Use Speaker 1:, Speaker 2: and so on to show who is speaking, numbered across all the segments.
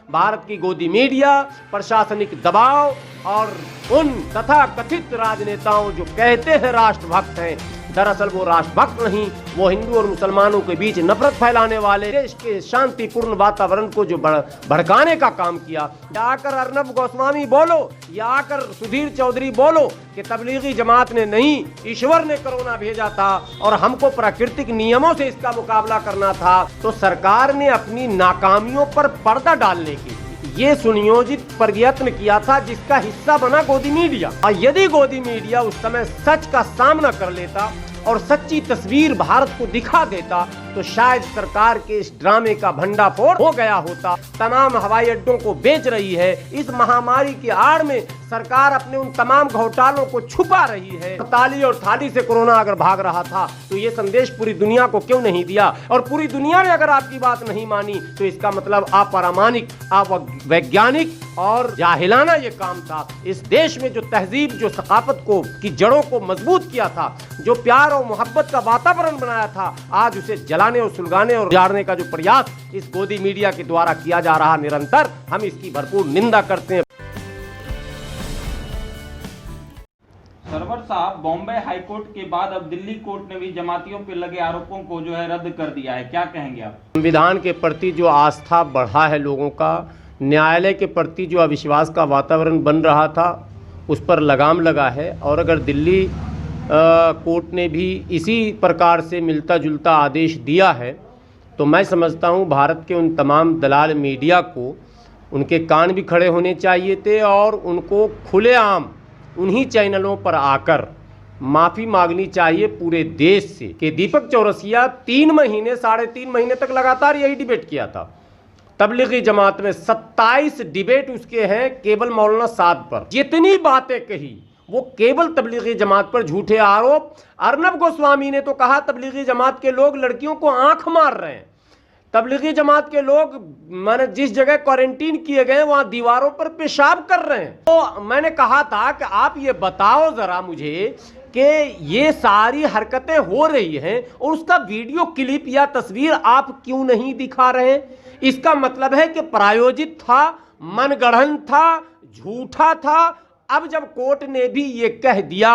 Speaker 1: भारत की गोदी मीडिया, प्रशासनिक दबाव और उन तथा कथित राजनेताओं जो कहते हैं राष्ट्रभक्त हैं, दरअसल वो राष्ट्रभक्त नहीं, वो हिंदू और मुसलमानों के बीच नफरत फैलाने वाले, देश के शांतिपूर्ण वातावरण को जो भड़काने का काम किया। या आकर अर्नब गोस्वामी बोलो या आकर सुधीर चौधरी बोलो कि तबलीगी जमात ने नहीं, ईश्वर ने कोरोना भेजा था और हमको प्राकृतिक नियमों से इसका मुकाबला करना था, तो सरकार ने अपनी नाकामियों पर पर्दा डालने की ये सुनियोजित प्रयत्न किया था, जिसका हिस्सा बना गोदी मीडिया। और यदि गोदी मीडिया उस समय सच का सामना कर लेता और सच्ची तस्वीर भारत को दिखा देता, तो शायद सरकार के इस ड्रामे का भंडाफोड़ हो गया होता। तमाम हवाई अड्डों को बेच रही है, इस महामारी की आड़ में सरकार अपने उन तमाम घोटालों को छुपा रही है। ताली और थाली से कोरोना अगर भाग रहा था तो ये संदेश पूरी दुनिया को क्यों नहीं दिया? और पूरी दुनिया ने अगर आपकी बात नहीं मानी तो इसका मतलब अप्रामाणिक, अवैज्ञानिक और जाहिलाना ये काम था। इस देश में जो तहजीब, जो सकाफत को की जड़ों को मजबूत किया था, जो प्यार और मोहब्बत का वातावरण बनाया था, आज उसे जलाने और सुलगाने और उजाड़ने का जो प्रयास इस गोदी मीडिया के द्वारा किया जा रहा निरंतर, हम इसकी भरपूर निंदा करते हैं।
Speaker 2: सरवर साहब, बॉम्बे हाईकोर्ट के बाद अब दिल्ली कोर्ट ने भी जमातियों पर लगे आरोपों को जो है रद्द कर दिया है, क्या कहेंगे आप? संविधान
Speaker 1: के प्रति जो आस्था बढ़ा है लोगों का, न्यायालय के प्रति जो अविश्वास का वातावरण बन रहा था, उस पर लगाम लगा है। और अगर दिल्ली कोर्ट ने भी इसी प्रकार से मिलता जुलता आदेश दिया है, तो मैं समझता हूँ भारत के उन तमाम दलाल मीडिया को उनके कान भी खड़े होने चाहिए थे और उनको खुलेआम उन्हीं चैनलों पर आकर माफ़ी मांगनी चाहिए पूरे देश से कि दीपक चौरसिया 3 महीने, 3.5 महीने तक लगातार यही डिबेट किया था। तबलीगी जमात में 27 डिबेट उसके हैं केवल मौलाना साद पर। जितनी बातें कही वो केवल तबलीगी जमात पर झूठे आरोप। अर्नब गोस्वामी ने तो कहा तबलीगी जमात के लोग लड़कियों को आंख मार रहे हैं, तबलीगी जमात के लोग मैंने जिस जगह क्वारंटीन किए गए वहां दीवारों पर पेशाब कर रहे हैं। तो मैंने कहा था कि आप ये बताओ जरा मुझे कि ये सारी हरकतें हो रही हैं और उसका वीडियो क्लिप या तस्वीर आप क्यों नहीं दिखा रहे? इसका मतलब है कि प्रायोजित था, मनगढ़ंत था, झूठा था। अब जब कोर्ट ने भी ये कह दिया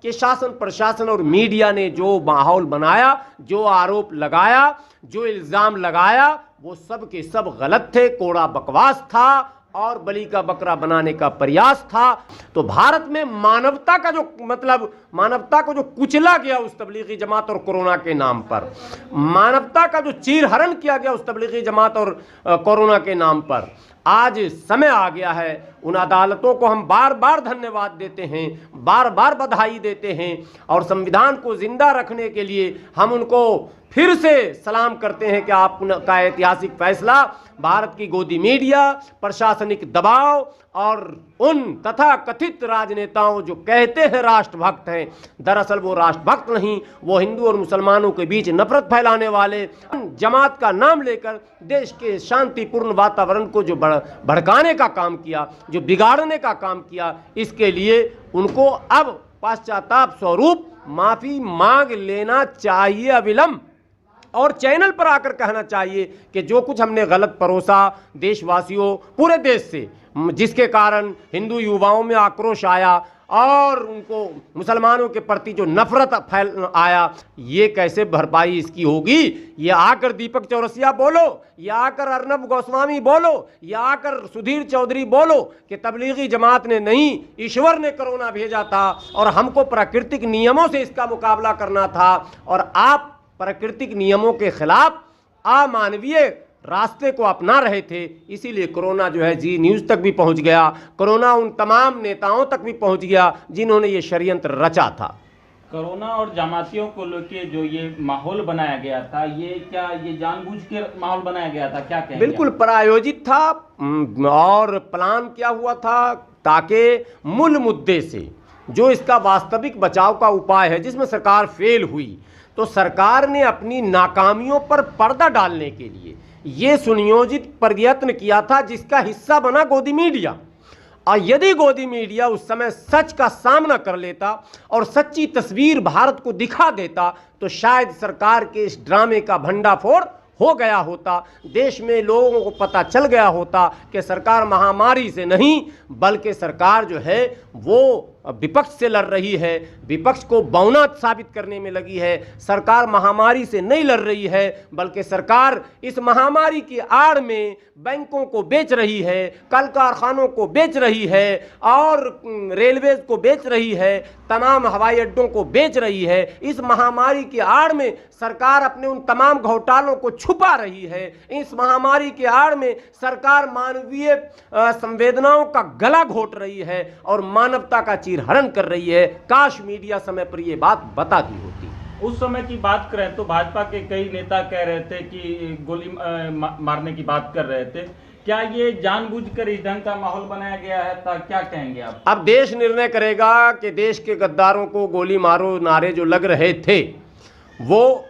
Speaker 1: कि शासन प्रशासन और मीडिया ने जो माहौल बनाया, जो आरोप लगाया, जो इल्ज़ाम लगाया, वो सब के सब गलत थे, कोड़ा बकवास था और बलि का बकरा बनाने का प्रयास था। तो भारत में मानवता का जो मतलब मानवता को जो कुचला गया उस तबलीगी जमात और कोरोना के नाम पर, मानवता का जो चीरहरण किया गया उस तबलीगी जमात और कोरोना के नाम पर, आज समय आ गया है। उन अदालतों को हम बार बार धन्यवाद देते हैं, बार बार बधाई देते हैं और संविधान को जिंदा रखने के लिए हम उनको फिर से सलाम करते हैं कि आपका ऐतिहासिक फैसला भारत की गोदी मीडिया, प्रशासनिक दबाव और उन तथा कथित राजनेताओं जो कहते हैं राष्ट्रभक्त हैं, दरअसल वो राष्ट्रभक्त नहीं, वो हिंदू और मुसलमानों के बीच नफरत फैलाने वाले जमात का नाम लेकर देश के शांतिपूर्ण वातावरण को जो भड़काने का काम किया, जो बिगाड़ने का काम किया, इसके लिए उनको अब पश्चाताप स्वरूप माफ़ी मांग लेना चाहिए अविलंब और चैनल पर आकर कहना चाहिए कि जो कुछ हमने गलत परोसा देशवासियों, पूरे देश से, जिसके कारण हिंदू युवाओं में आक्रोश आया और उनको मुसलमानों के प्रति जो नफरत फैल आया, ये कैसे भरपाई इसकी होगी? ये आकर दीपक चौरसिया बोलो या आकर अर्नब गोस्वामी बोलो या आकर सुधीर चौधरी बोलो कि तबलीगी जमात ने नहीं, ईश्वर ने कोरोना भेजा था और हमको प्राकृतिक नियमों से इसका मुकाबला करना था और आप प्राकृतिक नियमों के खिलाफ अमानवीय रास्ते को अपना रहे थे। इसीलिए कोरोना जो है जी न्यूज़ तक भी पहुंच गया, कोरोना उन तमाम नेताओं तक भी पहुंच गया जिन्होंने ये षड्यंत्र रचा था।
Speaker 2: कोरोना और जमातियों को लेकर जो ये माहौल बनाया गया था, ये क्या ये जानबूझ के माहौल बनाया गया था, क्या कहेंगे?
Speaker 1: बिल्कुल प्रायोजित था और प्लान किया हुआ था ताकि मूल मुद्दे से जो इसका वास्तविक बचाव का उपाय है, जिसमें सरकार फेल हुई, तो सरकार ने अपनी नाकामियों पर पर्दा डालने के लिए ये सुनियोजित प्रयत्न किया था, जिसका हिस्सा बना गोदी मीडिया। और यदि गोदी मीडिया उस समय सच का सामना कर लेता और सच्ची तस्वीर भारत को दिखा देता, तो शायद सरकार के इस ड्रामे का भंडाफोड़ हो गया होता, देश में लोगों को पता चल गया होता कि सरकार महामारी से नहीं बल्कि सरकार जो है वो विपक्ष से लड़ रही है, विपक्ष को बौना साबित करने में लगी है, सरकार महामारी से नहीं लड़ रही है बल्कि सरकार इस महामारी की आड़ में बैंकों को बेच रही है, कल कारखानों को बेच रही है और रेलवेज को बेच रही है, तमाम हवाई अड्डों को बेच रही है। इस महामारी की आड़ में सरकार अपने उन तमाम घोटालों को छुपा रही है। इस महामारी के आड़ में सरकार मानवीय संवेदनाओं का गला घोट रही है और मानवता का चीरहरण कर रही है। काश मीडिया समय पर यह बात बता दी होती।
Speaker 2: उस समय की बात करें तो भाजपा के कई नेता कह रहे थे कि गोली मारने की बात कर रहे थे। क्या ये जानबूझकर इस ढंग का माहौल बनाया गया है? तो क्या कहेंगे आप?
Speaker 1: अब देश निर्णय करेगा कि देश के गद्दारों को गोली मारो नारे जो लग रहे थे वो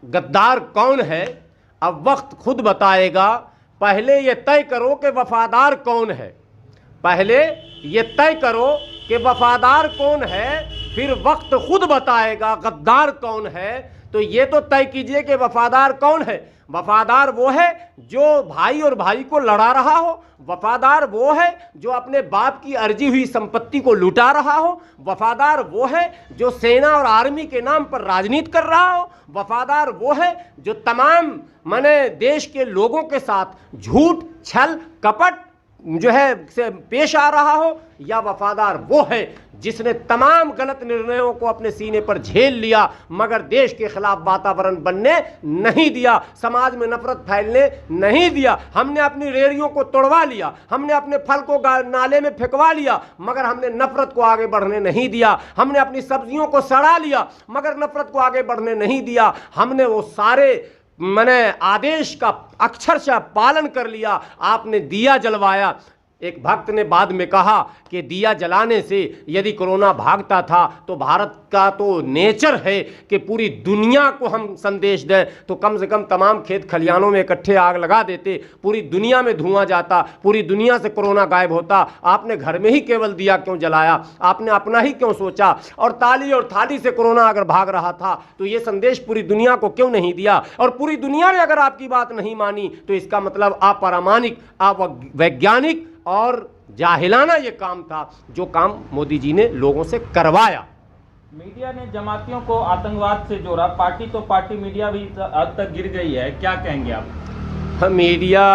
Speaker 1: गद्दार कौन है, अब वक्त खुद बताएगा। पहले ये तय करो कि वफादार कौन है, पहले ये तय करो कि वफादार कौन है, फिर वक्त खुद बताएगा गद्दार कौन है। तो ये तो तय कीजिए कि वफादार कौन है। वफादार वो है जो भाई और भाई को लड़ा रहा हो, वफादार वो है जो अपने बाप की अर्जी हुई संपत्ति को लुटा रहा हो, वफादार वो है जो सेना और आर्मी के नाम पर राजनीति कर रहा हो, वफादार वो है जो तमाम देश के लोगों के साथ झूठ छल कपट जो है से पेश आ रहा हो, या वफादार वो है जिसने तमाम गलत निर्णयों को अपने सीने पर झेल लिया मगर देश के खिलाफ वातावरण बनने नहीं दिया, समाज में नफरत फैलने नहीं दिया। हमने अपनी रेहड़ियों को तोड़वा लिया, हमने अपने फल को नाले में फेंकवा लिया मगर हमने नफरत को आगे बढ़ने नहीं दिया। हमने अपनी सब्जियों को सड़ा लिया मगर नफरत को आगे बढ़ने नहीं दिया। हमने वो सारे आदेश का अक्षरशः पालन कर लिया। आपने दिया जलवाया। एक भक्त ने बाद में कहा कि दिया जलाने से यदि कोरोना भागता था तो भारत का तो नेचर है कि पूरी दुनिया को हम संदेश दें, तो कम से कम तमाम खेत खलियानों में इकट्ठे आग लगा देते, पूरी दुनिया में धुआं जाता, पूरी दुनिया से कोरोना गायब होता। आपने घर में ही केवल दिया क्यों जलाया? आपने अपना ही क्यों सोचा? और ताली और थाली से कोरोना अगर भाग रहा था तो ये संदेश पूरी दुनिया को क्यों नहीं दिया? और पूरी दुनिया ने अगर आपकी बात नहीं मानी तो इसका मतलब अपारमानिक, अवैज्ञानिक और जाहिलाना ये काम था जो काम मोदी जी ने लोगों से करवाया।
Speaker 2: मीडिया ने जमातियों को आतंकवाद से जोड़ा, पार्टी तो पार्टी मीडिया भी अब तक गिर गई है, क्या कहेंगे आप?
Speaker 1: हाँ, मीडिया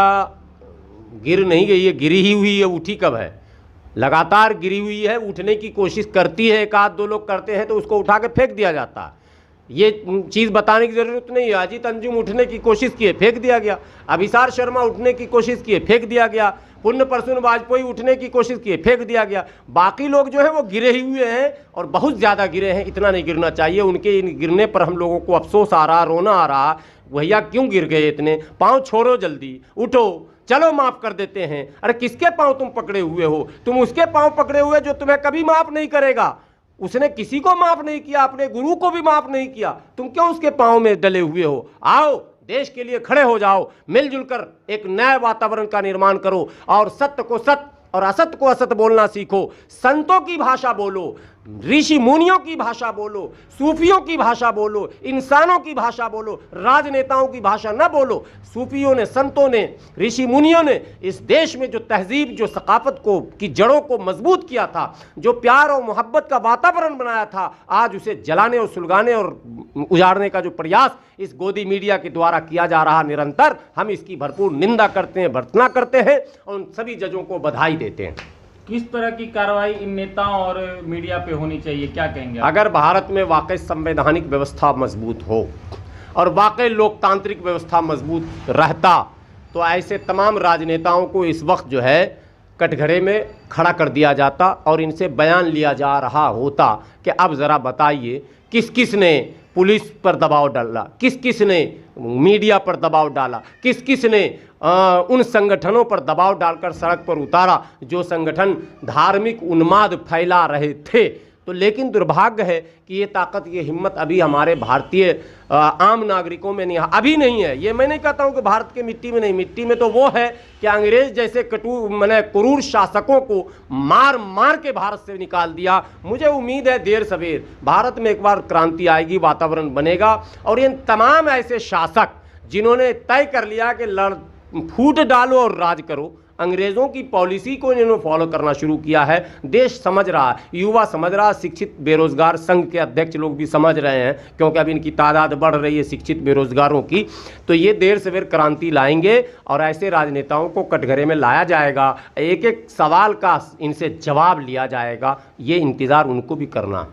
Speaker 1: गिर नहीं गई है, गिरी ही हुई है। उठी कब है? लगातार गिरी हुई है, उठने की कोशिश करती है, एक आध दो लोग करते हैं तो उसको उठा के फेंक दिया जाता है। ये चीज़ बताने की ज़रूरत नहीं है। अजीत अंजुम उठने की कोशिश किए, फेंक दिया गया। अभिसार शर्मा उठने की कोशिश किए, फेंक दिया गया। पुण्य प्रसून वाजपेयी उठने की कोशिश किए, फेंक दिया गया। बाकी लोग जो है वो गिरे ही हुए हैं और बहुत ज़्यादा गिरे हैं। इतना नहीं गिरना चाहिए। उनके इन गिरने पर हम लोगों को अफसोस आ रहा, रोना आ रहा, भैया क्यों गिर गए इतने? पाँव छोड़ो, जल्दी उठो, चलो माफ़ कर देते हैं। अरे किसके पाँव तुम पकड़े हुए हो? तुम उसके पाँव पकड़े हुए जो तुम्हें कभी माफ़ नहीं करेगा। उसने किसी को माफ़ नहीं किया, अपने गुरु को भी माफ़ नहीं किया, तुम क्यों उसके पाँव में डले हुए हो? आओ, देश के लिए खड़े हो जाओ, मिलजुल कर एक नए वातावरण का निर्माण करो और सत्य को सत्य और असत्य को असत्य बोलना सीखो। संतों की भाषा बोलो, ऋषि मुनियों की भाषा बोलो, सूफियों की भाषा बोलो, इंसानों की भाषा बोलो, राजनेताओं की भाषा न बोलो। सूफियों ने, संतों ने, ऋषि मुनियों ने इस देश में जो तहजीब, जो सकाफत को की जड़ों को मजबूत किया था, जो प्यार और मोहब्बत का वातावरण बनाया था, आज उसे जलाने और सुलगाने और उजाड़ने का जो प्रयास इस गोदी मीडिया के द्वारा किया जा रहा निरंतर, हम इसकी भरपूर निंदा करते हैं, भर्त्सना करते हैं और उन सभी जजों को बधाई देते हैं।
Speaker 2: किस तरह की कार्रवाई इन नेताओं और मीडिया पे होनी चाहिए, क्या कहेंगे आप?
Speaker 1: अगर भारत में वाकई संवैधानिक व्यवस्था मजबूत हो और वाकई लोकतांत्रिक व्यवस्था मजबूत रहता तो ऐसे तमाम राजनेताओं को इस वक्त जो है कटघरे में खड़ा कर दिया जाता और इनसे बयान लिया जा रहा होता कि अब ज़रा बताइए किस किस ने पुलिस पर दबाव डाला, किस किस ने मीडिया पर दबाव डाला, किस किस ने उन संगठनों पर दबाव डालकर सड़क पर उतारा जो संगठन धार्मिक उन्माद फैला रहे थे। तो लेकिन दुर्भाग्य है कि ये ताकत, ये हिम्मत अभी हमारे भारतीय आम नागरिकों में नहीं, अभी नहीं है। ये मैं नहीं कहता हूँ कि भारत के मिट्टी में नहीं, मिट्टी में तो वो है कि अंग्रेज जैसे क्रूर शासकों को मार मार के भारत से निकाल दिया। मुझे उम्मीद है देर सवेर भारत में एक बार क्रांति आएगी, वातावरण बनेगा और इन तमाम ऐसे शासक जिन्होंने तय कर लिया कि फूट डालो और राज करो, अंग्रेज़ों की पॉलिसी को इन्होंने फॉलो करना शुरू किया है। देश समझ रहा है, युवा समझ रहा है, शिक्षित बेरोजगार संघ के अध्यक्ष लोग भी समझ रहे हैं, क्योंकि अब इनकी तादाद बढ़ रही है शिक्षित बेरोजगारों की। तो ये देर सवेर क्रांति लाएंगे और ऐसे राजनेताओं को कटघरे में लाया जाएगा, एक एक सवाल का इनसे जवाब लिया जाएगा। ये इंतज़ार उनको भी करना है।